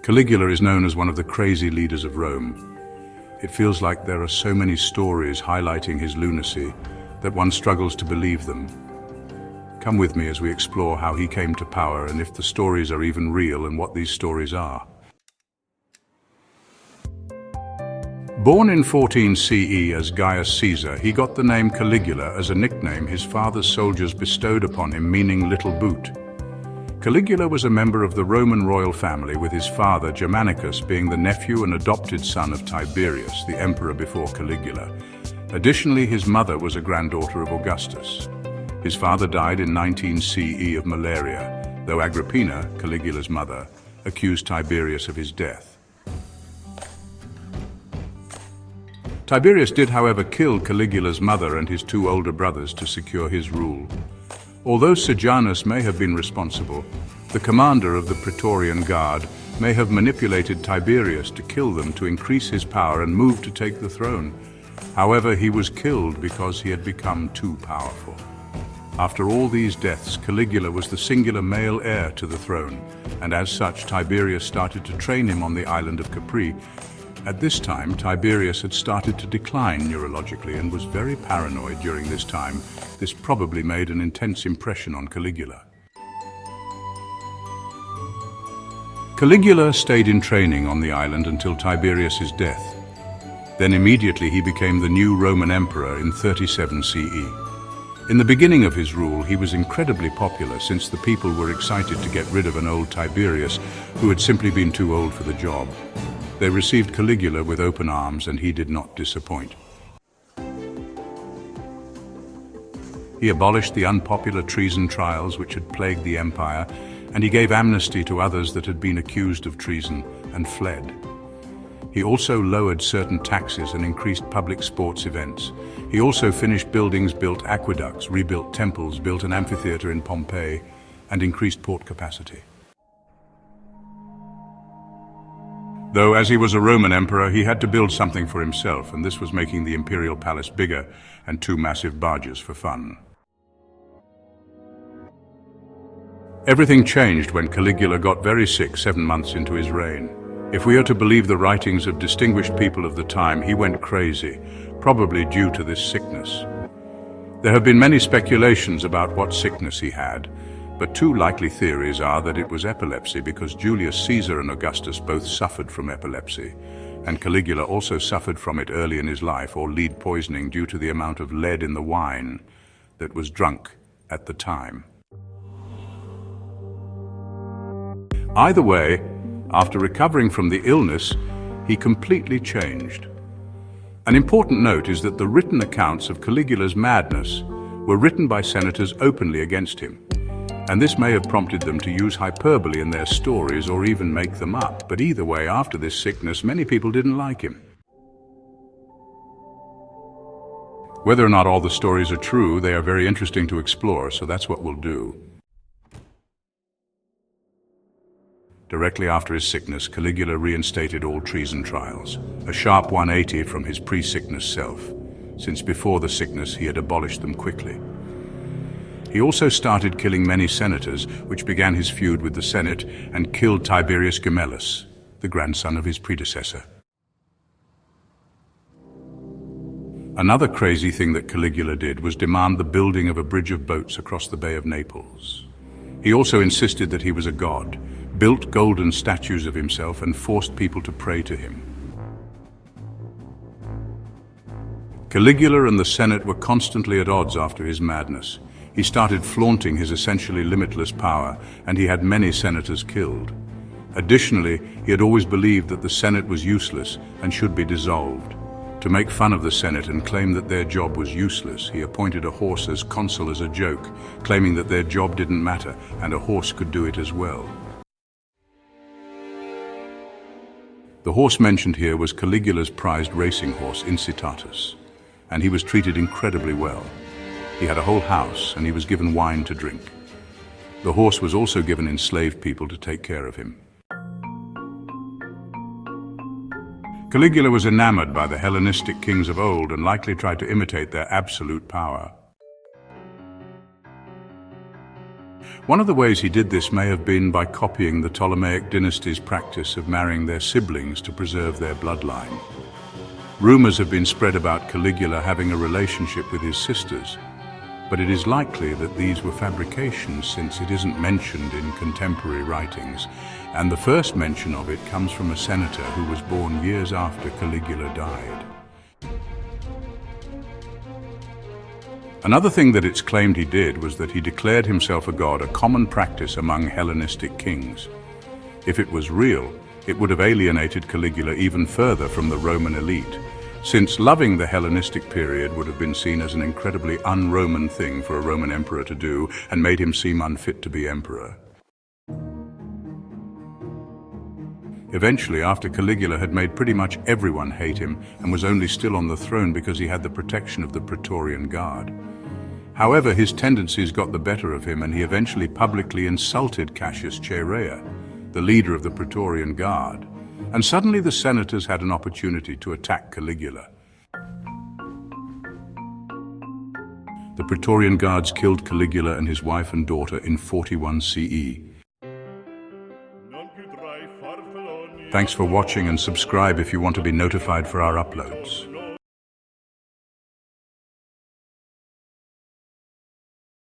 Caligula is known as one of the crazy leaders of Rome. It feels like there are so many stories highlighting his lunacy that one struggles to believe them. Come with me as we explore how he came to power and if the stories are even real and what these stories are. Born in 14 CE as Gaius Caesar, he got the name Caligula as a nickname his father's soldiers bestowed upon him, meaning little boot. Caligula was a member of the Roman royal family, with his father Germanicus being the nephew and adopted son of Tiberius, the emperor before Caligula. Additionally, his mother was a granddaughter of Augustus. His father died in 19 CE of malaria, though Agrippina, Caligula's mother, accused Tiberius of his death. Tiberius did, however, kill Caligula's mother and his two older brothers to secure his rule. Although Sejanus may have been responsible, the commander of the Praetorian Guard may have manipulated Tiberius to kill them to increase his power and move to take the throne. However, he was killed because he had become too powerful. After all these deaths, Caligula was the singular male heir to the throne, and as such, Tiberius started to train him on the island of Capri. At this time, Tiberius had started to decline neurologically and was very paranoid during this time. This probably made an intense impression on Caligula. Caligula stayed in training on the island until Tiberius's death. Then immediately he became the new Roman emperor in 37 CE. In the beginning of his rule, he was incredibly popular since the people were excited to get rid of an old Tiberius who had simply been too old for the job. They received Caligula with open arms, and he did not disappoint. He abolished the unpopular treason trials which had plagued the empire, and he gave amnesty to others that had been accused of treason and fled. He also lowered certain taxes and increased public sports events. He also finished buildings, built aqueducts, rebuilt temples, built an amphitheater in Pompeii, and increased port capacity. Though as he was a Roman emperor, he had to build something for himself, and this was making the imperial palace bigger and two massive barges for fun. Everything changed when Caligula got very sick 7 months into his reign. If we are to believe the writings of distinguished people of the time, he went crazy, probably due to this sickness. There have been many speculations about what sickness he had, but two likely theories are that it was epilepsy because Julius Caesar and Augustus both suffered from epilepsy, and Caligula also suffered from it early in his life, or lead poisoning due to the amount of lead in the wine that was drunk at the time. Either way, after recovering from the illness, he completely changed. An important note is that the written accounts of Caligula's madness were written by senators openly against him, and this may have prompted them to use hyperbole in their stories or even make them up. But either way, after this sickness, many people didn't like him. Whether or not all the stories are true, they are very interesting to explore, so that's what we'll do. Directly after his sickness, Caligula reinstated all treason trials, a sharp 180 from his pre-sickness self, since before the sickness he had abolished them quickly. He also started killing many senators, which began his feud with the Senate and killed Tiberius Gemellus, the grandson of his predecessor. Another crazy thing that Caligula did was demand the building of a bridge of boats across the Bay of Naples. He also insisted that he was a god, built golden statues of himself, and forced people to pray to him. Caligula and the Senate were constantly at odds after his madness. He started flaunting his essentially limitless power, and he had many senators killed. Additionally, he had always believed that the Senate was useless and should be dissolved. To make fun of the Senate and claim that their job was useless, he appointed a horse as consul as a joke, claiming that their job didn't matter and a horse could do it as well. The horse mentioned here was Caligula's prized racing horse, Citations, and he was treated incredibly well. He had a whole house, and he was given wine to drink. The horse was also given enslaved people to take care of him. Caligula was enamored by the Hellenistic kings of old and likely tried to imitate their absolute power. One of the ways he did this may have been by copying the Ptolemaic dynasty's practice of marrying their siblings to preserve their bloodline. Rumors have been spread about Caligula having a relationship with his sisters, but it is likely that these were fabrications since it isn't mentioned in contemporary writings, and the first mention of it comes from a senator who was born years after Caligula died. Another thing that it's claimed he did was that he declared himself a god, a common practice among Hellenistic kings. If it was real, it would have alienated Caligula even further from the Roman elite, since loving the Hellenistic period would have been seen as an incredibly un-Roman thing for a Roman emperor to do and made him seem unfit to be emperor. Eventually, after Caligula had made pretty much everyone hate him and was only still on the throne because he had the protection of the Praetorian Guard. However, his tendencies got the better of him and he eventually publicly insulted Cassius Chaerea, the leader of the Praetorian Guard, and suddenly the senators had an opportunity to attack Caligula. The Praetorian Guards killed Caligula and his wife and daughter in 41 CE. Thanks for watching and subscribe if you want to be notified for our uploads.